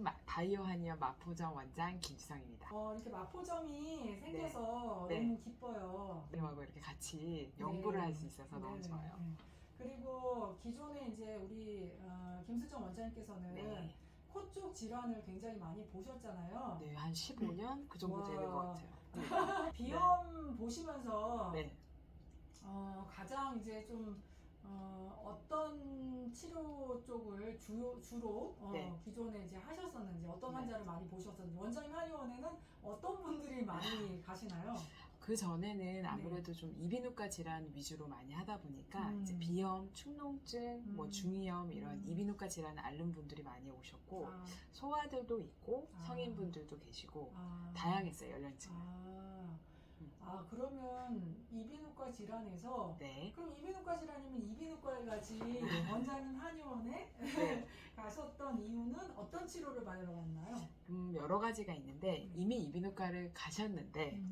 바이오 한의원 마포점 원장 김지성입니다. 이렇게 마포점이 생겨서 네. 너무 기뻐요. 님하고 이렇게 같이 연구를 할 수 있어서 너무 네네. 좋아요. 네. 그리고 기존에 이제 우리 김수정 원장님께서는 네. 코 쪽 질환을 굉장히 많이 보셨잖아요. 네, 한 15년 그 정도 와. 되는 것 같아요. 비염 보시면서 네. 가장 이제 좀 어떤 치료 쪽을 주로 네. 기존에 이제 하셨었는지, 어떤 네. 환자를 많이 보셨었는지, 원장님 한의원에는 어떤 분들이 많이 가시나요? 그 전에는 아무래도 좀 이비인후과 질환 위주로 많이 하다 보니까 이제 비염, 축농증, 뭐 중이염 이런 이비인후과 질환을 앓는 분들이 많이 오셨고 소아들도 있고 성인분들도 계시고 다양했어요, 연령층은. 그러면 이비인후과 질환에서 네. 그럼 이비인후과 질환이면 이비인후과에 가지 원장님 한의원에 네. 가셨던 이유는 어떤 치료를 받으러 갔나요? 여러 가지가 있는데 이미 이비인후과를 가셨는데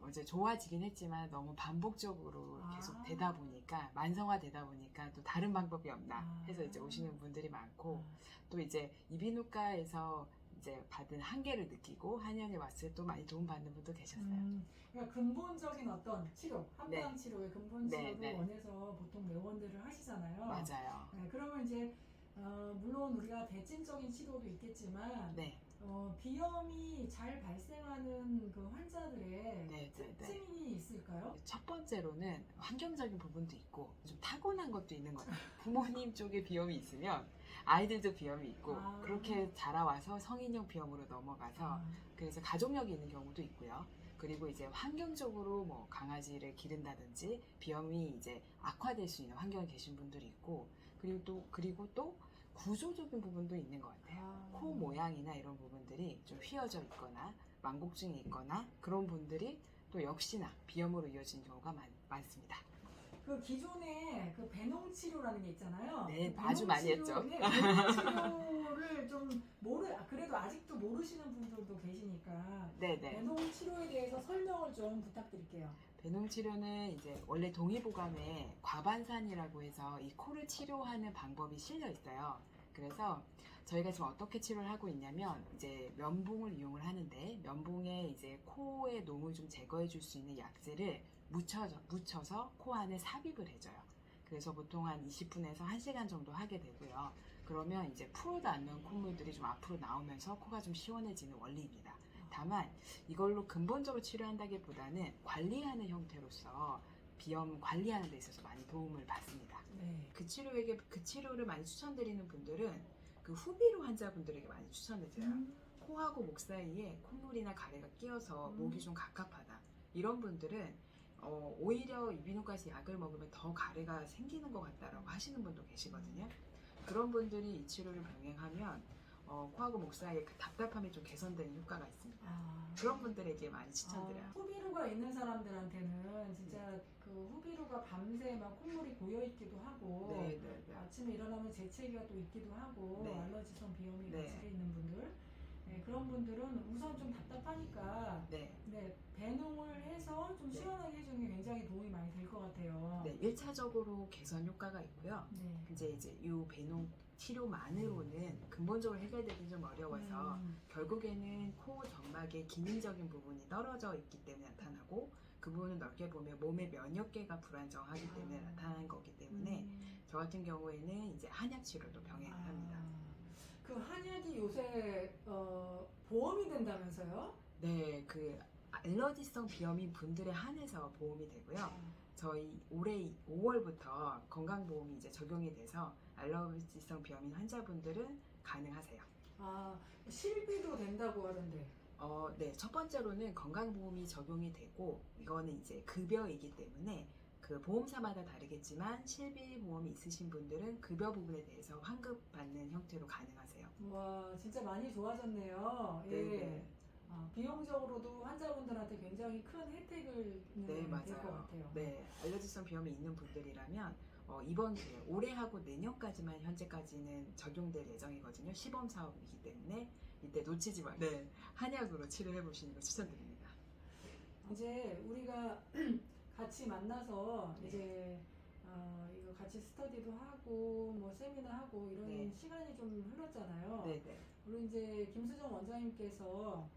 이제 좋아지긴 했지만 너무 반복적으로 계속 되다 보니까 만성화되다 보니까 또 다른 방법이 없나 해서 이제 오시는 분들이 많고 또 이제 이비인후과에서 이제 받은 한계를 느끼고 한의원에 왔을 때 또 많이 도움받는 분도 계셨어요. 그러니까 근본적인 어떤 치료, 한방 네. 치료의 근본 치료를 네. 원해서 보통 내원들을 하시잖아요. 맞아요. 네, 그러면 이제 물론 우리가 대증적인 치료도 있겠지만 네. 비염이 잘 발생하는 그 환자들의 네. 특징이 있을까요? 첫 번째로는 환경적인 부분도 있고 좀 타고난 것도 있는 것 같아요. 부모님 쪽에 비염이 있으면 아이들도 비염이 있고 그렇게 자라와서 성인형 비염으로 넘어가서 그래서 가족력이 있는 경우도 있고요. 그리고 이제 환경적으로 뭐 강아지를 기른다든지 비염이 이제 악화될 수 있는 환경에 계신 분들이 있고 그리고 또 구조적인 부분도 있는 것 같아요. 코 모양이나 이런 부분들이 좀 휘어져 있거나 망곡증이 있거나 그런 분들이 또 역시나 비염으로 이어진 경우가 많습니다. 그 기존에 그 배농 치료라는 게 있잖아요. 네, 그 아주 많이 했죠. 네, 배농 치료를 좀 그래도 아직도 모르시는 분들도 계시니까 네네. 배농 치료에 대해서 설명을 좀 부탁드릴게요. 배농 치료는 이제 원래 동의보감에 과반산이라고 해서 이 코를 치료하는 방법이 실려 있어요. 그래서 저희가 지금 어떻게 치료를 하고 있냐면 이제 면봉을 이용을 하는데 면봉에 이제 코의 놈을 좀 제거해 줄 수 있는 약재를 묻혀서 코 안에 삽입을 해줘요. 그래서 보통 한 20분에서 1시간 정도 하게 되고요. 그러면 이제 풀어도 않는 콧물들이 좀 앞으로 나오면서 코가 좀 시원해지는 원리입니다. 다만 이걸로 근본적으로 치료한다기보다는 관리하는 형태로서 비염 관리하는 데 있어서 많이 도움을 받습니다. 네. 그 치료를 많이 추천드리는 분들은 그 후비로 환자분들에게 많이 추천을 드려요. 코하고 목 사이에 콧물이나 가래가 끼어서 목이 좀 갑갑하다. 이런 분들은 오히려 이비인후과에서 약을 먹으면 더 가래가 생기는 것 같다라고 하시는 분도 계시거든요. 그런 분들이 이 치료를 병행하면 코하고 목 사이에 그 답답함이 좀 개선되는 효과가 있습니다. 그런 분들에게 많이 추천드려요. 후비루가 있는 사람들한테는 진짜 그 후비루가 밤새 막 콧물이 고여있기도 하고 네. 아침에 일어나면 재채기가 또 있기도 하고 네. 알러지성 비염이 네. 같이 있는 분들 그런 분들은 우선 좀 답답하니까 배농을 해서 좀 시원하게 해주는 게 굉장히 도움이 많이 될 것 같아요. 네, 1차적으로 개선 효과가 있고요. 이제 이 배농 치료만으로는 근본적으로 해결되기 좀 어려워서 결국에는 코 점막의 기능적인 부분이 떨어져 있기 때문에 나타나고 그 부분을 넓게 보면 몸의 면역계가 불안정하기 때문에 나타나는 거기 때문에 저 같은 경우에는 이제 한약 치료도 병행을 합니다. 그 한약이 요새 보험이 된다면서요? 네, 그 알러지성 비염인 분들에 한해서 보험이 되고요. 저희 올해 5월부터 건강보험이 이제 적용이 돼서 알러지성 비염인 환자분들은 가능하세요. 실비도 된다고 하던데. 네, 첫 번째로는 건강보험이 적용이 되고 이거는 이제 급여이기 때문에 그 보험사마다 다르겠지만 실비보험이 있으신 분들은 급여 부분에 대해서 환급받는 형태로 가능하세요. 와, 진짜 많이 좋아졌네요. 네. 비용적으로도 환자분들한테 굉장히 큰 혜택을 될 것 같아요. 네, 알러지성 비염이 있는 분들이라면 이번 기회 올해 하고 내년까지만 현재까지는 적용될 예정이거든요. 시범 사업이기 때문에 이때 놓치지 마. 네, 한약으로 치료해 보시는 걸 추천드립니다. 이제 우리가 같이 만나서 이제 이거 같이 스터디도 하고 뭐 세미나 하고 이런 네. 시간이 좀 흘렀잖아요. 네네. 우리 이제 김수정 원장님께서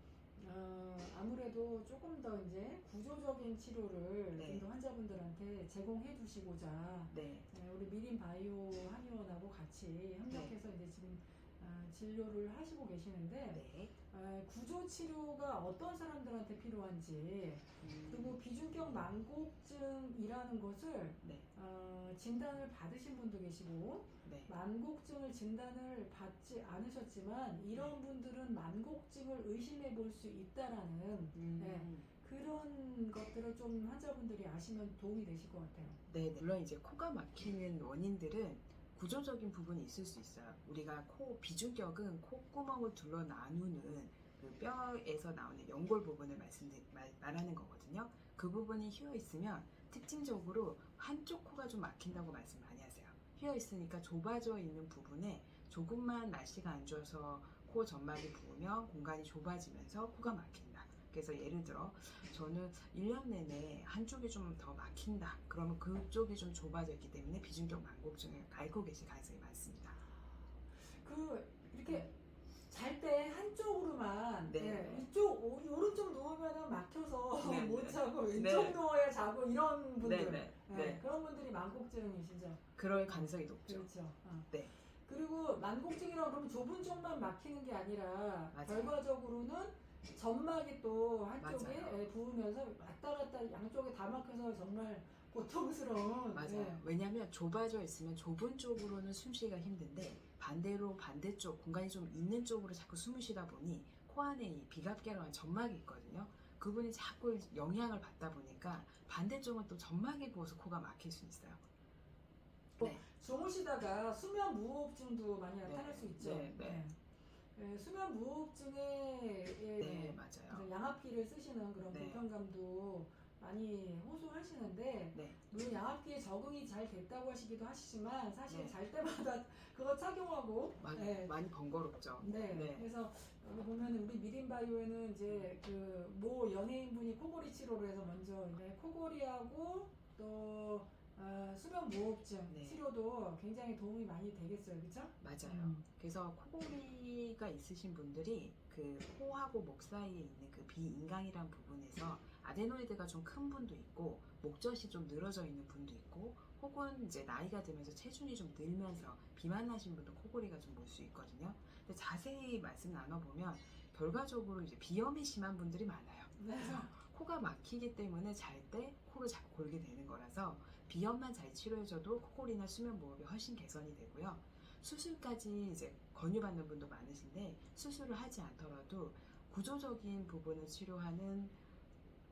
아무래도 조금 더 이제 구조적인 치료를 네. 좀 더 환자분들한테 제공해 주시고자 네. 우리 미림 바이오 한의원하고 같이 협력해서 이제 지금 진료를 하시고 계시는데 네. 구조 치료가 어떤 사람들한테 필요한지 그리고 비중격 만곡증이라는 것을 네. 진단을 받으신 분도 계시고 네. 만곡증을 진단을 받지 않으셨지만 이런 분들은 만곡증을 의심해 볼 수 있다라는 그런 것들을 좀 환자분들이 아시면 도움이 되실 것 같아요. 네, 물론 이제 코가 막히는 원인들은 구조적인 부분이 있을 수 있어요. 우리가 코 비중격은 콧구멍을 둘러 나누는 그 뼈에서 나오는 연골 부분을 말하는 거거든요. 그 부분이 휘어 있으면 특징적으로 한쪽 코가 좀 막힌다고 말씀 많이 하세요. 휘어 있으니까 좁아져 있는 부분에 조금만 날씨가 안 좋아서 코 점막이 부으면 공간이 좁아지면서 코가 막힌다. 그래서 예를 들어 저는 1년 내내 한쪽이 좀 더 막힌다. 그러면 그쪽이 좀 좁아져 있기 때문에 비중격 만곡증을 앓고 계실 가능성이 많습니다. 이렇게 잘 때 한쪽으로만 네. 이쪽 오른쪽 누우면 막혀서 네, 못 네. 자고 왼쪽 네. 누워야 자고 이런 분들 네. 그런 분들이 만곡증이시죠? 그럴 가능성이 높죠. 그렇죠. 네. 그리고 만곡증이라고 그러면 좁은 쪽만 막히는 게 아니라 맞아요. 결과적으로는 점막이 또 한쪽에 맞아요. 부으면서 왔다 갔다 양쪽에 다 막혀서 정말 고통스러운. 맞아요. 왜냐하면 좁아져 있으면 좁은 쪽으로는 숨쉬기가 힘든데 반대로 반대쪽 공간이 좀 있는 쪽으로 자꾸 숨을 쉬다 보니 코 안에 이 비갑계라고 하는 점막이 있거든요. 그분이 자꾸 영향을 받다 보니까 반대쪽은 또 점막이 부어서 코가 막힐 수 있어요. 네. 주무시다가 수면 무호흡증도 많이 나타날 수 있죠. 네. 수면 무호흡증에 맞아요. 양압기를 쓰시는 그런 불편감도 많이 호소하시는데 물론 양압기에 적응이 잘 됐다고 하시기도 하시지만 사실 잘 때마다 그거 착용하고 많이 번거롭죠. 그래서 여기 보면 우리 미림바이오에는 이제 그 모 연예인분이 코골이 치료를 해서 먼저 코골이하고 또 수면 무호흡증 치료도 굉장히 도움이 많이 되겠어요, 그렇죠? 맞아요. 그래서 코골이가 있으신 분들이 그 코하고 목 사이에 있는 그 비인강이란 부분에서 아데노이드가 좀 큰 분도 있고 목젖이 좀 늘어져 있는 분도 있고 혹은 이제 나이가 들면서 체중이 좀 늘면서 비만하신 분도 코골이가 좀 올 수 있거든요. 근데 자세히 말씀 나눠보면 결과적으로 이제 비염이 심한 분들이 많아요. 그래서 코가 막히기 때문에 잘 때 코를 자꾸 골게 되는 거라서 비염만 잘 치료해줘도 코골이나 수면 무호흡이 훨씬 개선이 되고요. 수술까지 이제 권유받는 분도 많으신데 수술을 하지 않더라도 구조적인 부분을 치료하는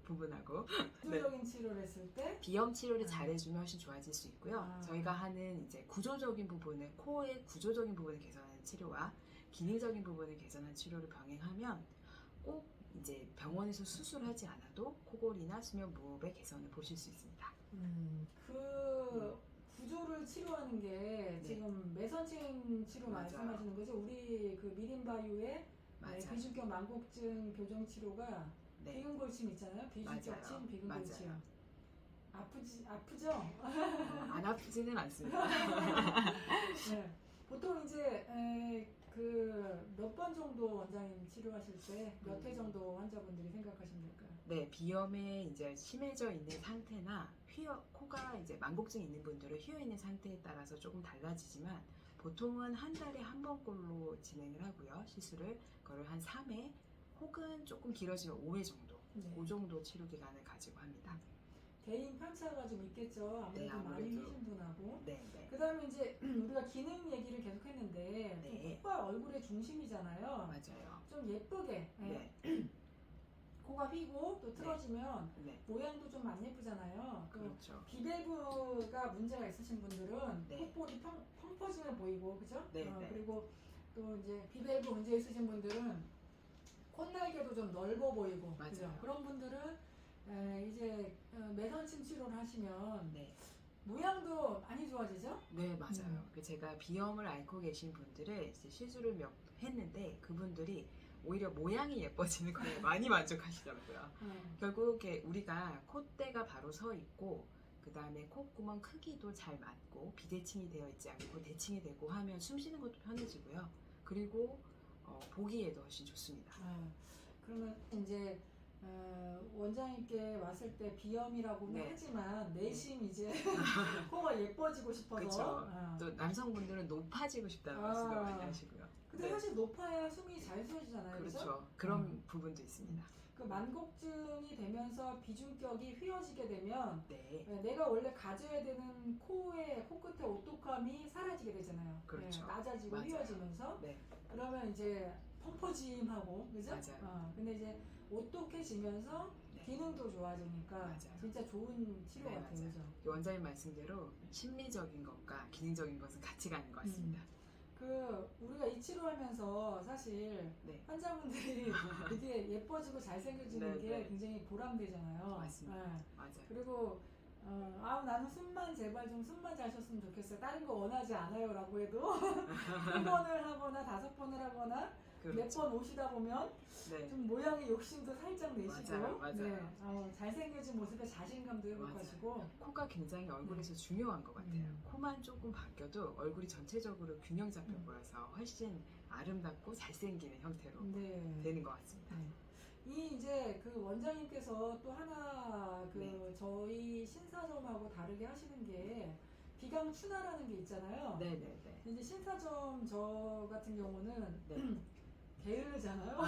부분하고 구조적인 치료를 했을 때 비염 치료를 잘해주면 훨씬 좋아질 수 있고요. 저희가 하는 이제 구조적인 부분을 코의 구조적인 부분을 개선하는 치료와 기능적인 부분을 개선하는 치료를 병행하면 꼭 이제 병원에서 수술하지 않아도 코골이나 수면 무호흡의 개선을 보실 수 있습니다. 구조를 치료하는 게 지금 매선칭 치료 말씀하시는 거죠? 우리 그 미림바이오의 비중격 만곡증 교정 치료가 비근골침 있잖아요. 비중격침, 비근골침. 아프죠? 안 아프지는 않습니다. 보통 이제 그 몇 번 정도 원장님 치료하실 때 몇 회 정도 환자분들이 생각하시면 될까요? 네, 비염에 이제 심해져 있는 상태나 코가 이제 만곡증 있는 분들은 휘어 있는 상태에 따라서 조금 달라지지만 보통은 한 달에 한 번꼴로 진행을 하고요. 시술을 그걸 한 3회 혹은 조금 길어지면 5회 정도 그 정도 치료 기간을 가지고 합니다. 개인 편차가 좀 있겠죠. 아무래도 많이 휘신 분하고. 그 다음에 이제 우리가 기능 얘기를 계속 했는데 코가 얼굴의 중심이잖아요. 맞아요. 좀 예쁘게 코가 휘고 또 틀어지면 모양도 좀 안 예쁘잖아요. 그렇죠. 비배부가 문제가 있으신 분들은 콧볼이 펑퍼짐해 보이고, 그죠? 그리고 또 이제 비배부 문제 있으신 분들은 콧날개도 좀 넓어 보이고, 그죠? 그런 분들은 이제 매선침 치료를 하시면 모양도 많이 좋아지죠? 네, 맞아요. 제가 비염을 앓고 계신 분들을 이제 시술을 했는데 그분들이 오히려 모양이 예뻐지는 거에 많이 만족하시더라고요. 결국에 우리가 콧대가 바로 서 있고 그 다음에 콧구멍 크기도 잘 맞고 비대칭이 되어 있지 않고 대칭이 되고 하면 숨 쉬는 것도 편해지고요. 그리고 보기에도 훨씬 좋습니다. 그러면 이제 원장님께 왔을 때 비염이라고는 네. 하지만 내심 이제 코가 예뻐지고 싶어서. 그렇죠. 또 남성분들은 높아지고 싶다는 말씀도 많이 하시고요. 근데 네. 사실 높아야 숨이 잘 쉬어지잖아요. 그렇죠. 그런 부분도 있습니다. 그 만곡증이 되면서 비중격이 휘어지게 되면 네. 내가 원래 가져야 되는 코끝의 오똑함이 사라지게 되잖아요. 그렇죠. 네, 낮아지고 맞아요. 휘어지면서. 네. 그러면 이제 펑퍼짐하고, 그죠? 맞아요. 근데 이제 오똑해지면서 네. 기능도 좋아지니까 맞아요. 진짜 좋은 치료 네, 같아요. 맞아요. 그죠? 원장님 말씀대로 심리적인 것과 기능적인 것은 같이 가는 것 같습니다. 우리가 이 치료하면서 사실 네. 환자분들이 되게 예뻐지고 잘생겨지는 네, 게 네. 굉장히 보람되잖아요. 맞습니다. 네. 맞아요. 그리고 나는 숨만 제발 좀 숨만 잘 쉬었으면 좋겠어요. 다른 거 원하지 않아요라고 해도 한 번을 하거나 5번을 하거나 그렇죠. 몇 번 오시다 보면 네. 좀 모양의 욕심도 살짝 내시고 맞아요. 네. 잘생겨진 모습에 자신감도 회복하시고. 코가 굉장히 얼굴에서 중요한 것 같아요. 코만 조금 바뀌어도 얼굴이 전체적으로 균형 잡혀 보여서 훨씬 아름답고 잘생기는 형태로 되는 것 같습니다. 이제 그 원장님께서 또 하나 저희 신사점하고 다르게 하시는 게 비강춘하라는 게 있잖아요. 네네네. 이제 신사점 저 같은 경우는 게을르잖아요.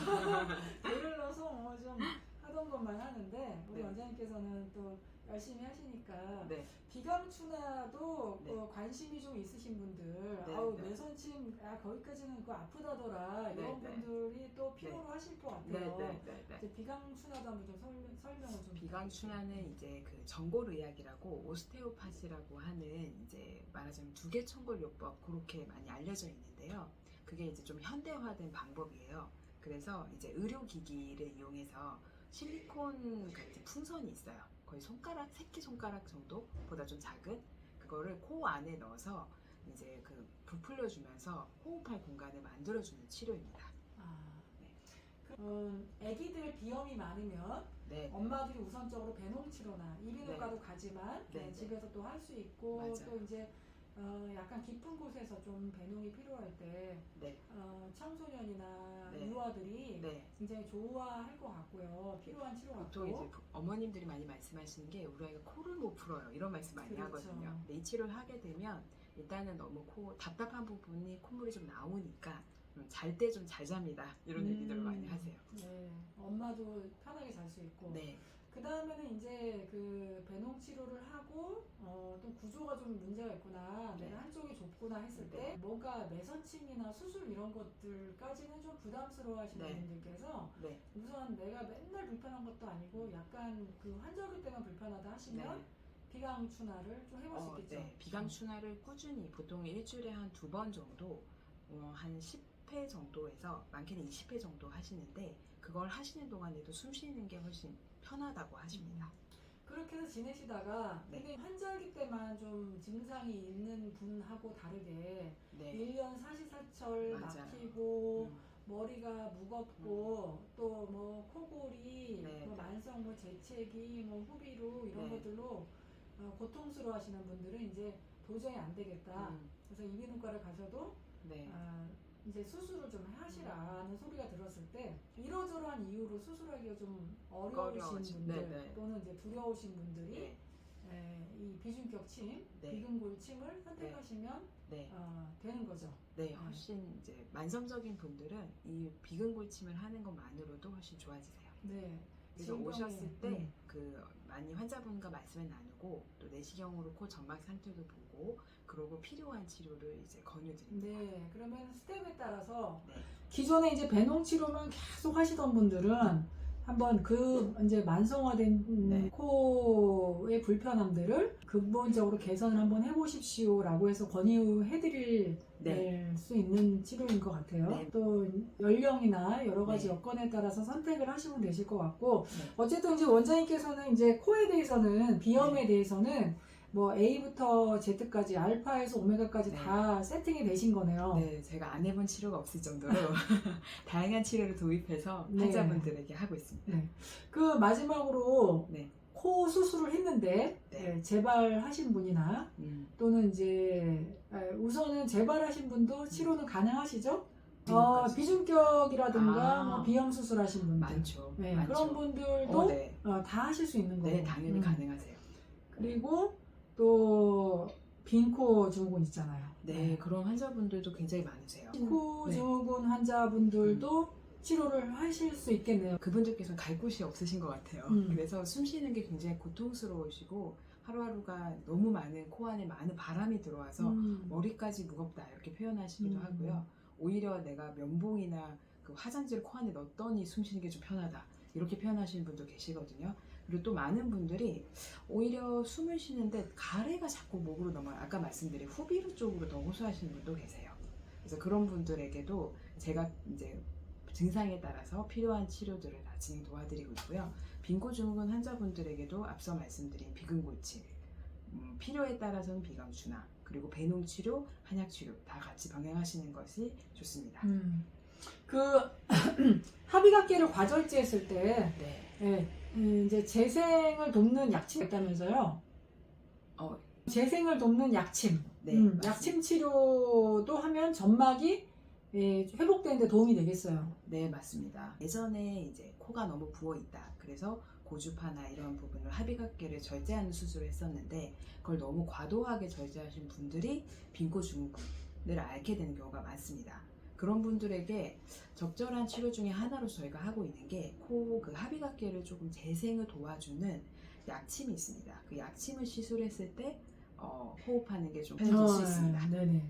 게을러서 좀 하던 것만 하는데 우리 원장님께서는 또 열심히 하시니까 비강춘하도 관심이 좀 있으신 분들, 내선침 거기까지는 그거 아프다더라 이런 분들이 또 필요로 하실 것 같아요. 이제 비강춘하도 한번 좀 설명을 좀. 비강춘하는 이제 그 전골의학이라고 오스테오파시라고 하는 이제 말하자면 두개 천골요법 그렇게 많이 알려져 있는데요. 그게 이제 좀 현대화된 방법이에요. 그래서 이제 의료기기를 이용해서 실리콘 같은 풍선이 있어요. 거의 손가락, 새끼손가락 정도보다 좀 작은 그거를 코 안에 넣어서 이제 그 부풀려주면서 호흡할 공간을 만들어주는 치료입니다. 아기들 비염이 많으면 엄마들이 우선적으로 배농치료나 이비인후과도 가지만 집에서 또 할 수 있고 맞아요. 또 이제 약간 깊은 곳에서 좀 배농이 필요할 때 청소년이나 유아들이 굉장히 좋아할 것 같고요. 필요한 치료 같고. 보통 이제 어머님들이 많이 말씀하시는 게 우리 아이가 코를 못 풀어요. 이런 말씀 많이 하거든요. 근데 이 치료를 하게 되면 일단은 너무 답답한 부분이 콧물이 좀 나오니까 잘 때 좀 잘 잡니다. 이런 얘기들을 많이 하세요. 네, 엄마도 편하게 잘 수 있고. 그 다음에는 이제 그 배농 치료를 하고 또 구조가 좀 문제가 있구나, 내가 한쪽이 좁구나 했을 때 뭔가 매선침이나 수술 이런 것들까지는 좀 부담스러워 하시는 분들께서 우선 내가 맨날 불편한 것도 아니고 약간 그 환절기 때만 불편하다 하시면 비강춘하를 좀 해볼 수 있겠죠. 비강춘하를 꾸준히 보통 일주일에 한 2번 정도 한 10회 정도에서 많게는 20회 정도 하시는데 그걸 하시는 동안에도 숨 쉬는 게 훨씬 편하다고 하십니다. 그렇게 해서 지내시다가 근데 환절기 때만 좀 증상이 있는 분하고 다르게 1년 사시사철 막히고 머리가 무겁고 또 뭐 코골이 뭐 만성 뭐 재채기 뭐 후비루 이런 것들로 고통스러워 하시는 분들은 이제 도저히 안 되겠다. 그래서 이비인후과를 가셔도 이제 수술을 좀 하시라는 소리가 들었을 때 이러저러한 이유로 수술하기가 좀 어려우신 분들 또는 이제 두려우신 분들이 이 비중격 침, 비근골 침을 선택하시면 되는 거죠. 훨씬 이제 만성적인 분들은 이 비근골 침을 하는 것만으로도 훨씬 좋아지세요. 그래서 오셨을 때 그 많이 환자분과 말씀을 나누고 또 내시경으로 코 점막 상태도 보고 그러고 필요한 치료를 이제 권유드립니다. 그러면 스텝에 따라서 기존에 이제 배농 치료만 계속 하시던 분들은 한번 그 이제 만성화된 코의 불편함들을 근본적으로 개선을 한번 해보십시오라고 해서 권유해드릴 수 있는 치료인 것 같아요. 또 연령이나 여러 가지 여건에 따라서 선택을 하시면 되실 것 같고 어쨌든 이제 원장님께서는 이제 코에 대해서는 비염에 대해서는 뭐 A부터 Z까지 알파에서 오메가까지 다 세팅이 되신 거네요. 제가 안 해본 치료가 없을 정도로 다양한 치료를 도입해서 환자분들에게 하고 있습니다. 그 마지막으로 코 수술을 했는데 네. 재발하신 분이나 또는 이제 우선은 재발하신 분도 치료는 가능하시죠? 비중격이라든가 뭐 비염 수술하신 분들 많죠. 네, 많죠. 그런 분들도 네. 다 하실 수 있는 거고. 네, 당연히 가능하세요. 그리고 또 빈코 증후군 있잖아요. 네, 그런 환자분들도 굉장히 많으세요. 코 증후군 환자분들도 치료를 하실 수 있겠네요. 그분들께서는 갈 곳이 없으신 것 같아요. 그래서 숨 쉬는 게 굉장히 고통스러우시고 하루하루가 너무 많은 코 안에 많은 바람이 들어와서 머리까지 무겁다 이렇게 표현하시기도 하고요. 오히려 내가 면봉이나 그 화장지를 코 안에 넣었더니 숨 쉬는 게 좀 편하다 이렇게 표현하시는 분도 계시거든요. 그리고 또 많은 분들이 오히려 숨을 쉬는데 가래가 자꾸 목으로 넘어요. 아까 말씀드린 후비루 쪽으로 더 호소하시는 분도 계세요. 그래서 그런 분들에게도 제가 이제 증상에 따라서 필요한 치료들을 다 진행 도와드리고 있고요. 빈코 증후군 환자분들에게도 앞서 말씀드린 비근골치, 필요에 따라서는 비강주나 그리고 배농 치료, 한약 치료 다 같이 병행하시는 것이 좋습니다. 그 합의각계를 과절제했을 때 네. 이제 재생을 돕는 약침이 있다면서요? 재생을 돕는 약침. 네, 약침 치료도 하면 점막이 회복되는데 도움이 되겠어요. 네, 맞습니다. 예전에 이제 코가 너무 부어 있다. 그래서 고주파나 이런 부분을 합의각계를 절제하는 수술을 했었는데 그걸 너무 과도하게 절제하신 분들이 빈코 증후군을 앓게 되는 경우가 많습니다. 그런 분들에게 적절한 치료 중에 하나로 저희가 하고 있는 게 코 그 합의각계를 조금 재생을 도와주는 약침이 있습니다. 그 약침을 시술했을 때 호흡하는 게 좀 편해질 수 있습니다. 네네.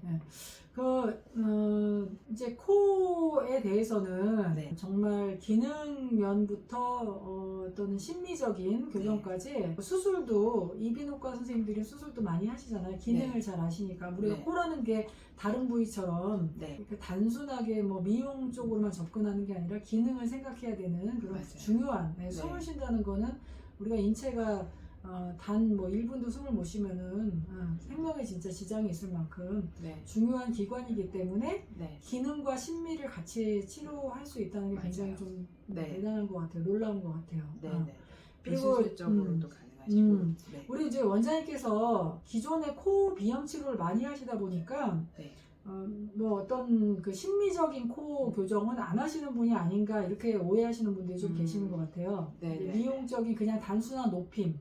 이제 코에 대해서는 정말 기능 면부터 또는 심미적인 교정까지 수술도 이비인후과 선생님들이 수술도 많이 하시잖아요. 기능을 잘 아시니까 우리가 코라는 게 다른 부위처럼 단순하게 뭐 미용 쪽으로만 접근하는 게 아니라 기능을 생각해야 되는 그런 중요한 숨을 쉰다는 거는 우리가 인체가 단 뭐 1분도 숨을 못 쉬면은 생명에 진짜 지장이 있을 만큼 중요한 기관이기 때문에 기능과 심미를 같이 치료할 수 있다는 게 굉장히 좀 대단한 것 같아요. 놀라운 것 같아요. 그리고 비수술적으로도 가능하시고 우리 이제 원장님께서 기존에 코 비염 치료를 많이 하시다 보니까 뭐 어떤 그 심미적인 코 교정은 안 하시는 분이 아닌가 이렇게 오해하시는 분들이 좀 계시는 것 같아요. 미용적인 그냥 단순한 높임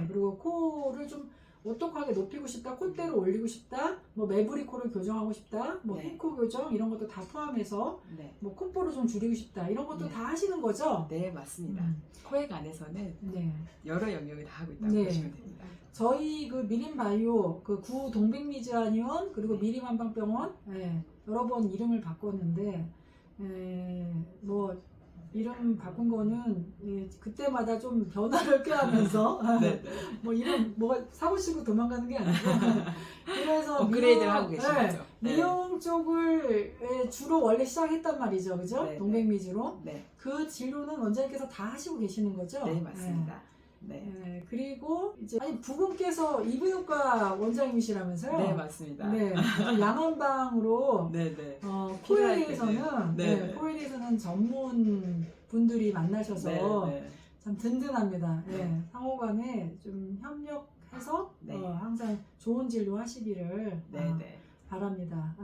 그리고 코를 좀 오똑하게 높이고 싶다, 콧대를 올리고 싶다, 뭐 매부리 코를 교정하고 싶다, 뭐 핀코 교정 이런 것도 다 포함해서 뭐 콧볼을 좀 줄이고 싶다 이런 것도 다 하시는 거죠? 네, 맞습니다. 코액 안에서는 여러 영역을 다 하고 있다고 보시면 됩니다. 저희 그 미림바이오 그 구 동백미즈한의원 그리고 미림한방병원 여러 번 이름을 바꿨는데 뭐 이름 바꾼 거는 그때마다 좀 변화를 꾀하면서 뭐 이름 뭐 사고 치고 도망가는 게 아니고 그래서 업그레이드를 하고 계시죠. 미용 쪽을 주로 원래 시작했단 말이죠, 그죠? 동백미즈로 그 진료는 원장님께서 다 하시고 계시는 거죠? 네, 맞습니다. 그리고 이제 부분께서 이비인후과 원장님이시라면서요? 네, 맞습니다. 양한방으로 코에 대해서는 전문 분들이 만나셔서 참 든든합니다. 상호간에 좀 협력해서 항상 좋은 진료 하시기를 바랍니다.